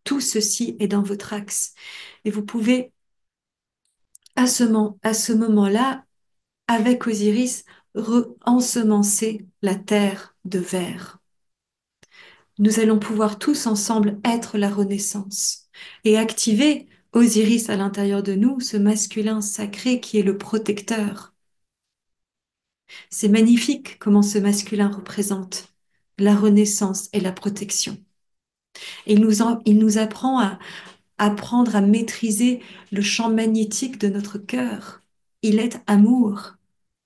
Tout ceci est dans votre axe. Et vous pouvez, à ce moment-là, avec Osiris, ensemencer la terre de verre. Nous allons pouvoir tous ensemble être la renaissance et activer Osiris à l'intérieur de nous, ce masculin sacré qui est le protecteur. C'est magnifique comment ce masculin représente la renaissance et la protection. Il nous apprend à apprendre à maîtriser le champ magnétique de notre cœur. Il est amour,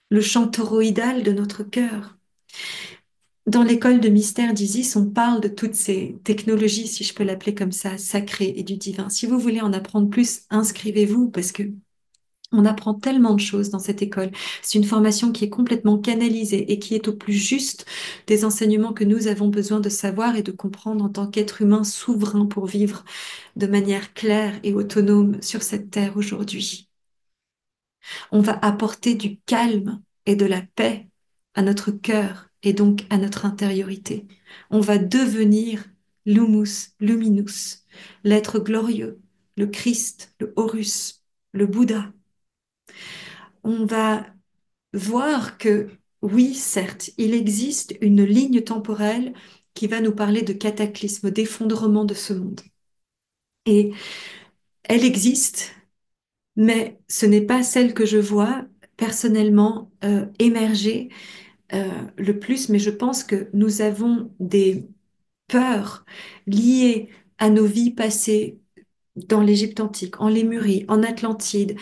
le champ toroïdal de notre cœur. Dans l'école de mystère d'Isis, on parle de toutes ces technologies, si je peux l'appeler comme ça, sacrées et du divin. Si vous voulez en apprendre plus, inscrivez-vous parce que On apprend tellement de choses dans cette école. C'est une formation qui est complètement canalisée et qui est au plus juste des enseignements que nous avons besoin de savoir et de comprendre en tant qu'être humain souverain pour vivre de manière claire et autonome sur cette terre aujourd'hui. On va apporter du calme et de la paix à notre cœur et donc à notre intériorité. On va devenir Lumus Luminus, l'être glorieux, le Christ, le Horus, le Bouddha. On va voir que oui, certes, il existe une ligne temporelle qui va nous parler de cataclysme, d'effondrement de ce monde. Et elle existe, mais ce n'est pas celle que je vois personnellement émerger le plus, mais je pense que nous avons des peurs liées à nos vies passées dans l'Égypte antique, en Lémurie, en Atlantide,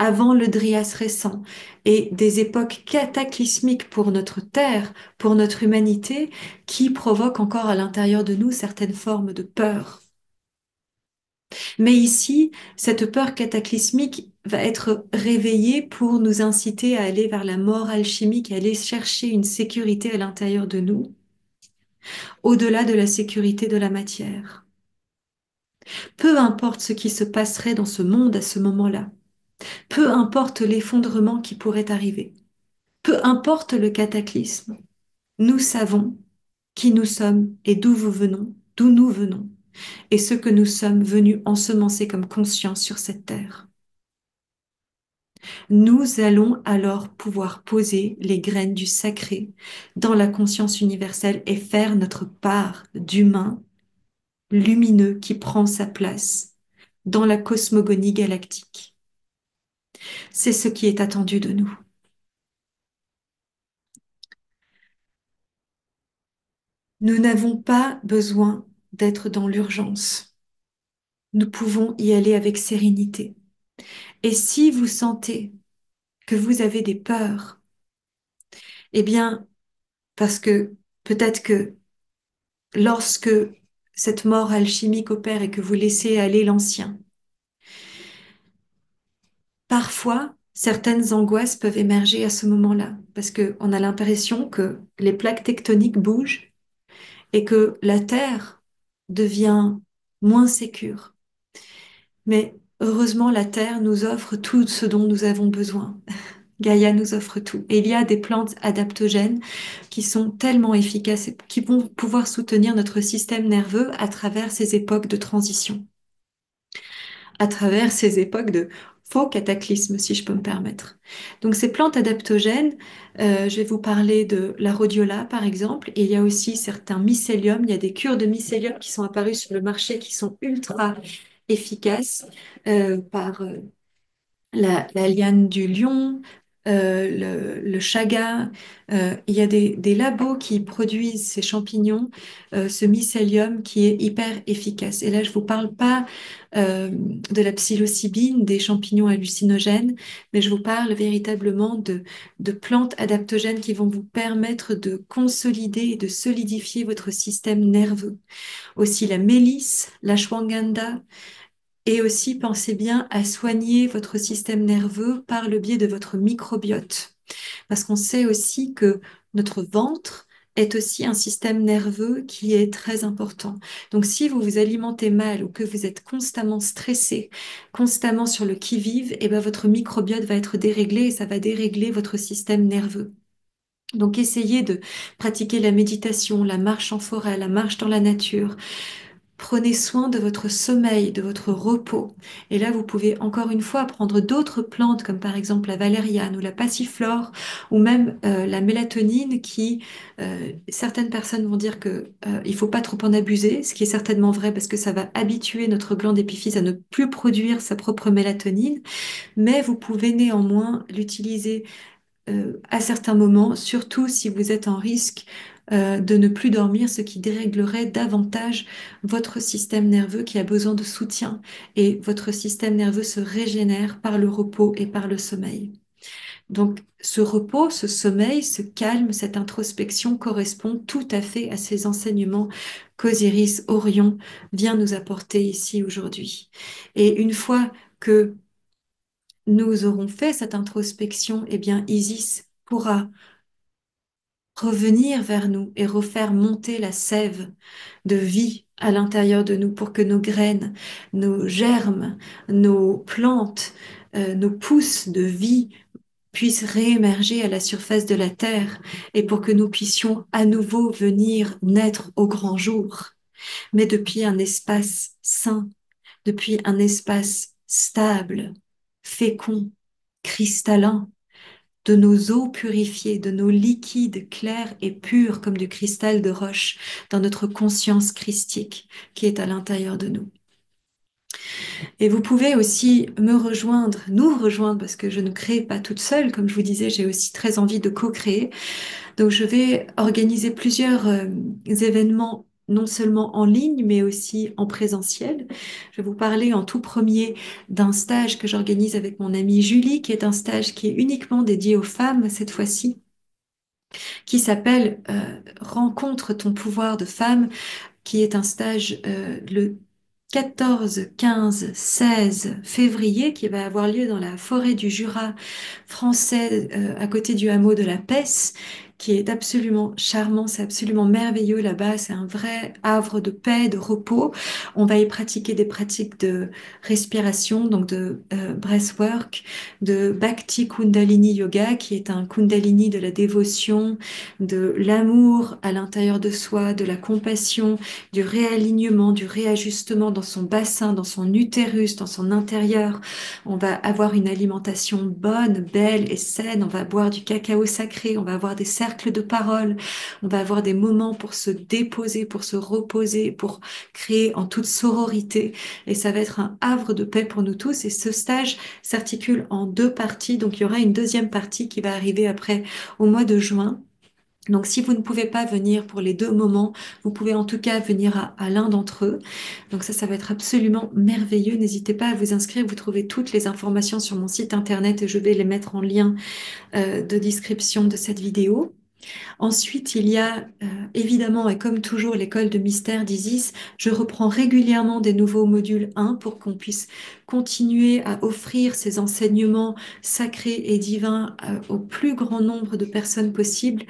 avant le Drias récent, et des époques cataclysmiques pour notre Terre, pour notre humanité, qui provoquent encore à l'intérieur de nous certaines formes de peur. Mais ici, cette peur cataclysmique va être réveillée pour nous inciter à aller vers la mort alchimique, à aller chercher une sécurité à l'intérieur de nous, au-delà de la sécurité de la matière. Peu importe ce qui se passerait dans ce monde à ce moment-là, peu importe l'effondrement qui pourrait arriver, peu importe le cataclysme, nous savons qui nous sommes et d'où nous venons, et ce que nous sommes venus ensemencer comme conscience sur cette terre. Nous allons alors pouvoir poser les graines du sacré dans la conscience universelle et faire notre part d'humain lumineux qui prend sa place dans la cosmogonie galactique. C'est ce qui est attendu de nous. Nous n'avons pas besoin d'être dans l'urgence. Nous pouvons y aller avec sérénité. Et si vous sentez que vous avez des peurs, eh bien, parce que peut-être que lorsque cette mort alchimique opère et que vous laissez aller l'ancien, parfois, certaines angoisses peuvent émerger à ce moment-là, parce qu'on a l'impression que les plaques tectoniques bougent et que la Terre devient moins sécure. Mais heureusement, la Terre nous offre tout ce dont nous avons besoin. Gaïa nous offre tout. Et il y a des plantes adaptogènes qui sont tellement efficaces et qui vont pouvoir soutenir notre système nerveux à travers ces époques de transition, à travers ces époques de faux cataclysmes, si je peux me permettre. Donc ces plantes adaptogènes, je vais vous parler de la rhodiola par exemple, et il y a aussi certains mycéliums, il y a des cures de mycélium qui sont apparues sur le marché qui sont ultra efficaces par la liane du lion, le chaga. Il y a des labos qui produisent ces champignons, ce mycélium qui est hyper efficace. Et là, je vous parle pas de la psilocybine, des champignons hallucinogènes, mais je vous parle véritablement de plantes adaptogènes qui vont vous permettre de consolider et de solidifier votre système nerveux. Aussi la mélisse, l'ashwagandha, et aussi, pensez bien à soigner votre système nerveux par le biais de votre microbiote. Parce qu'on sait aussi que notre ventre est aussi un système nerveux qui est très important. Donc, si vous vous alimentez mal ou que vous êtes constamment stressé, constamment sur le qui-vive, eh ben, votre microbiote va être déréglé et ça va dérégler votre système nerveux. Donc, essayez de pratiquer la méditation, la marche en forêt, la marche dans la nature. Prenez soin de votre sommeil, de votre repos. Et là, vous pouvez encore une fois prendre d'autres plantes, comme par exemple la valériane ou la passiflore, ou même la mélatonine, qui certaines personnes vont dire que il faut pas trop en abuser, ce qui est certainement vrai parce que ça va habituer notre glande épiphyse à ne plus produire sa propre mélatonine. Mais vous pouvez néanmoins l'utiliser à certains moments, surtout si vous êtes en risque de ne plus dormir, ce qui déréglerait davantage votre système nerveux qui a besoin de soutien. Et votre système nerveux se régénère par le repos et par le sommeil. Donc, ce repos, ce sommeil, ce calme, cette introspection correspond tout à fait à ces enseignements qu'Osiris Orion vient nous apporter ici aujourd'hui. Et une fois que nous aurons fait cette introspection, eh bien, Isis pourra revenir vers nous et refaire monter la sève de vie à l'intérieur de nous pour que nos graines, nos germes, nos plantes, nos pousses de vie puissent réémerger à la surface de la terre et pour que nous puissions à nouveau venir naître au grand jour, mais depuis un espace sain, depuis un espace stable, fécond, cristallin, de nos eaux purifiées, de nos liquides clairs et purs comme du cristal de roche dans notre conscience christique qui est à l'intérieur de nous. Et vous pouvez aussi me rejoindre, nous rejoindre, parce que je ne crée pas toute seule. Comme je vous disais, j'ai aussi très envie de co-créer. Donc, je vais organiser plusieurs événements, non seulement en ligne, mais aussi en présentiel. Je vais vous parler en tout premier d'un stage que j'organise avec mon amie Julie, qui est un stage qui est uniquement dédié aux femmes cette fois-ci, qui s'appelle Rencontre ton pouvoir de femme, qui est un stage le 14, 15, 16 février qui va avoir lieu dans la forêt du Jura français à côté du hameau de la Pesse, qui est absolument charmant, c'est absolument merveilleux là-bas, c'est un vrai havre de paix, de repos. On va y pratiquer des pratiques de respiration, donc de breathwork, de Bhakti Kundalini Yoga, qui est un Kundalini de la dévotion, de l'amour à l'intérieur de soi, de la compassion, du réalignement, du réajustement dans son bassin, dans son utérus, dans son intérieur. On va avoir une alimentation bonne, belle et saine. On va boire du cacao sacré. On va avoir des cercles de parole. On va avoir des moments pour se déposer, pour se reposer, pour créer en toute sororité. Et ça va être un havre de paix pour nous tous. Et ce stage s'articule en deux parties. Donc il y aura une deuxième partie qui va arriver après au mois de juin. Donc, si vous ne pouvez pas venir pour les deux moments, vous pouvez en tout cas venir à l'un d'entre eux. Donc ça va être absolument merveilleux. N'hésitez pas à vous inscrire. Vous trouvez toutes les informations sur mon site internet et je vais les mettre en lien de description de cette vidéo. Ensuite, il y a évidemment, et comme toujours, l'école de mystère d'Isis. Je reprends régulièrement des nouveaux modules 1 pour qu'on puisse continuer à offrir ces enseignements sacrés et divins au plus grand nombre de personnes possible.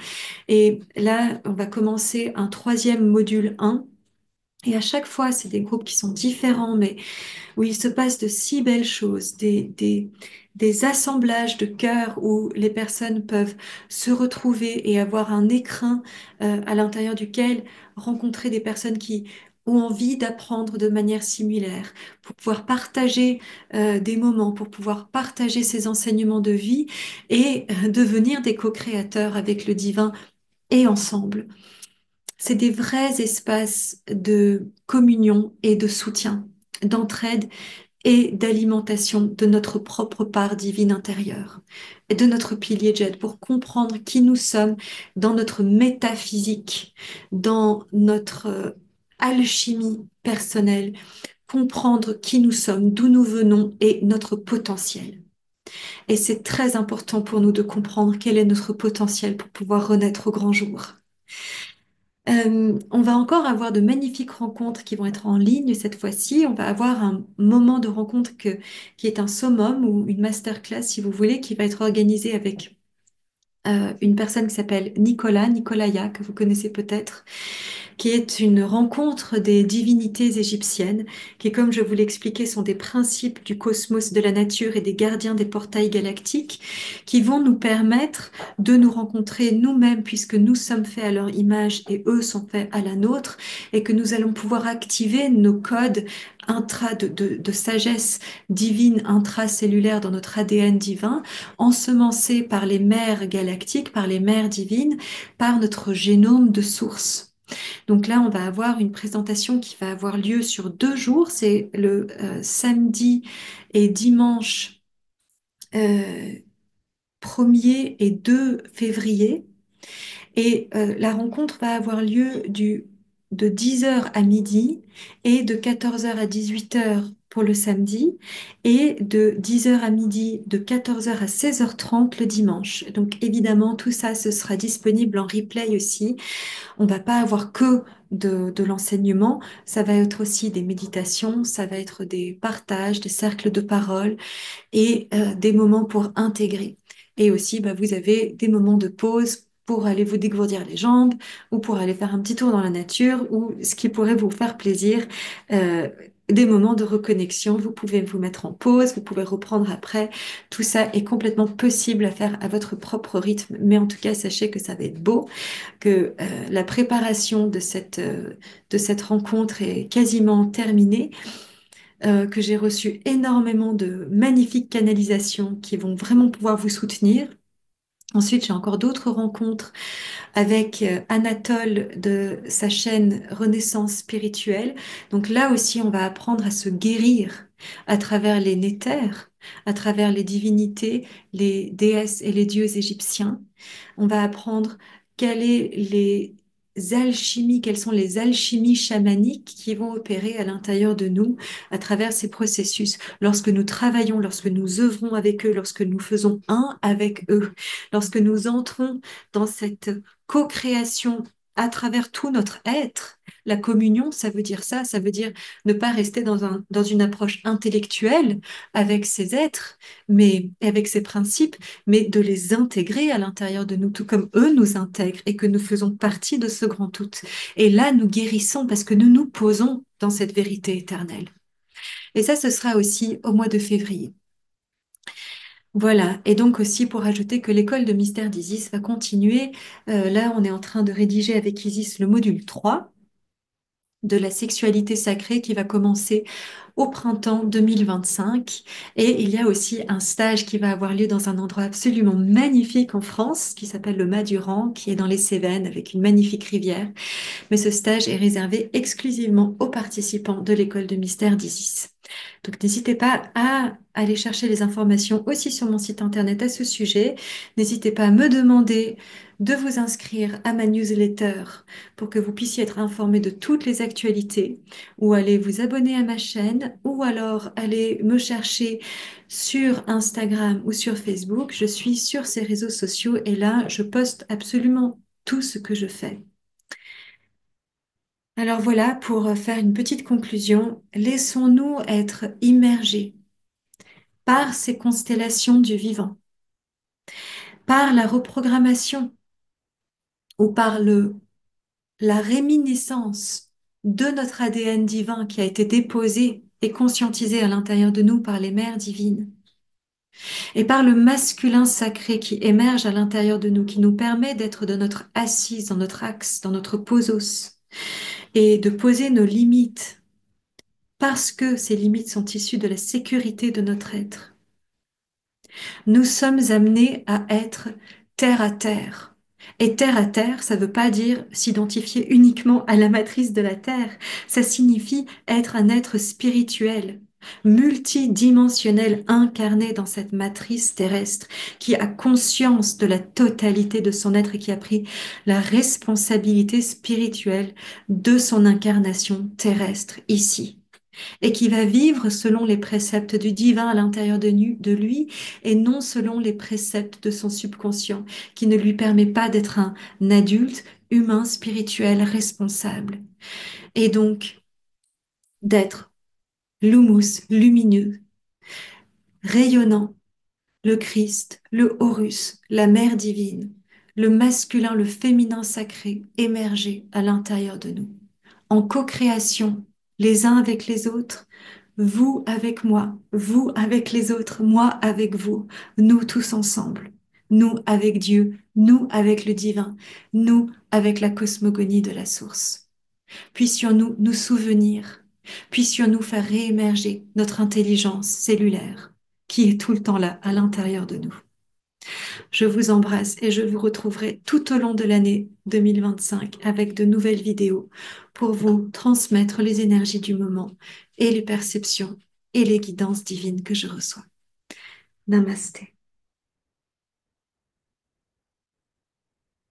Et là, on va commencer un troisième module 1. Et à chaque fois, c'est des groupes qui sont différents, mais où il se passe de si belles choses, des assemblages de cœurs où les personnes peuvent se retrouver et avoir un écrin à l'intérieur duquel rencontrer des personnes qui ont envie d'apprendre de manière similaire, pour pouvoir partager des moments, pour pouvoir partager ces enseignements de vie et devenir des co-créateurs avec le divin et ensemble. C'est des vrais espaces de communion et de soutien, d'entraide et d'alimentation de notre propre part divine intérieure et de notre pilier Jet pour comprendre qui nous sommes dans notre métaphysique, dans notre alchimie personnelle, comprendre qui nous sommes, d'où nous venons et notre potentiel. Et c'est très important pour nous de comprendre quel est notre potentiel pour pouvoir renaître au grand jour. On va encore avoir de magnifiques rencontres qui vont être en ligne cette fois-ci. On va avoir un moment de rencontre qui est un summum ou une masterclass, si vous voulez, qui va être organisé avec une personne qui s'appelle Nicolaya, que vous connaissez peut-être, qui est une rencontre des divinités égyptiennes, qui, comme je vous l'expliquais, sont des principes du cosmos, de la nature et des gardiens des portails galactiques, qui vont nous permettre de nous rencontrer nous-mêmes, puisque nous sommes faits à leur image et eux sont faits à la nôtre, et que nous allons pouvoir activer nos codes de sagesse divine intracellulaire dans notre ADN divin, ensemencés par les mères galactiques, par les mères divines, par notre génome de source. Donc là, on va avoir une présentation qui va avoir lieu sur 2 jours. C'est le samedi et dimanche 1er et 2 février. Et la rencontre va avoir lieu de 10 heures à midi et de 14 heures à 18 heures pour le samedi et de 10 heures à midi, de 14 heures à 16h30 le dimanche. Donc évidemment, tout ça, ce sera disponible en replay aussi. On va pas avoir que de l'enseignement, ça va être aussi des méditations, ça va être des partages, des cercles de parole et des moments pour intégrer. Et aussi, bah, vous avez des moments de pause pour aller vous dégourdir les jambes ou pour aller faire un petit tour dans la nature ou ce qui pourrait vous faire plaisir. euh, des moments de reconnexion, vous pouvez vous mettre en pause, vous pouvez reprendre après. Tout ça est complètement possible à faire à votre propre rythme, mais en tout cas, sachez que ça va être beau, que la préparation de cette rencontre est quasiment terminée, que j'ai reçu énormément de magnifiques canalisations qui vont vraiment pouvoir vous soutenir. Ensuite, j'ai encore d'autres rencontres avec Anatole de sa chaîne Renaissance spirituelle. Donc là aussi, on va apprendre à se guérir à travers les néthers, à travers les divinités, les déesses et les dieux égyptiens. On va apprendre quelles sont les alchimies chamaniques qui vont opérer à l'intérieur de nous à travers ces processus. Lorsque nous travaillons, lorsque nous œuvrons avec eux, lorsque nous faisons un avec eux, lorsque nous entrons dans cette co-création à travers tout notre être. La communion, ça veut dire ça veut dire ne pas rester dans une approche intellectuelle avec ces êtres, mais avec ces principes, mais de les intégrer à l'intérieur de nous, tout comme eux nous intègrent et que nous faisons partie de ce grand tout. Et là, nous guérissons parce que nous nous posons dans cette vérité éternelle. Et ça, ce sera aussi au mois de février. Voilà, et donc aussi pour ajouter que l'école de mystère d'Isis va continuer. Là, on est en train de rédiger avec Isis le module 3 de la sexualité sacrée qui va commencer au printemps 2025. Et il y a aussi un stage qui va avoir lieu dans un endroit absolument magnifique en France, qui s'appelle le Mas-du-Rang, qui est dans les Cévennes, avec une magnifique rivière. Mais ce stage est réservé exclusivement aux participants de l'école de mystère d'Isis. Donc n'hésitez pas à aller chercher les informations aussi sur mon site internet à ce sujet. N'hésitez pas à me demander de vous inscrire à ma newsletter pour que vous puissiez être informé de toutes les actualités, ou aller vous abonner à ma chaîne, ou alors aller me chercher sur Instagram ou sur Facebook. Je suis sur ces réseaux sociaux et là, je poste absolument tout ce que je fais. Alors voilà, pour faire une petite conclusion, laissons-nous être immergés par ces constellations du vivant, par la reprogrammation ou par la réminiscence de notre ADN divin qui a été déposé et conscientisé à l'intérieur de nous par les mères divines, et par le masculin sacré qui émerge à l'intérieur de nous, qui nous permet d'être de notre assise, dans notre axe, dans notre posos, et de poser nos limites parce que ces limites sont issues de la sécurité de notre être. Nous sommes amenés à être terre à terre. Et terre à terre, ça ne veut pas dire s'identifier uniquement à la matrice de la Terre. Ça signifie être un être spirituel, multidimensionnel, incarné dans cette matrice terrestre, qui a conscience de la totalité de son être et qui a pris la responsabilité spirituelle de son incarnation terrestre ici et qui va vivre selon les préceptes du divin à l'intérieur de lui et non selon les préceptes de son subconscient, qui ne lui permet pas d'être un adulte humain spirituel responsable. Et donc d'être lumos, lumineux, rayonnant, le Christ, le Horus, la mère divine, le masculin, le féminin sacré émerger à l'intérieur de nous, en co-création les uns avec les autres, vous avec moi, vous avec les autres, moi avec vous, nous tous ensemble, nous avec Dieu, nous avec le divin, nous avec la cosmogonie de la source. Puissions-nous nous souvenir, puissions-nous faire réémerger notre intelligence cellulaire qui est tout le temps là à l'intérieur de nous. Je vous embrasse et je vous retrouverai tout au long de l'année 2025 avec de nouvelles vidéos pour vous transmettre les énergies du moment et les perceptions et les guidances divines que je reçois. Namasté.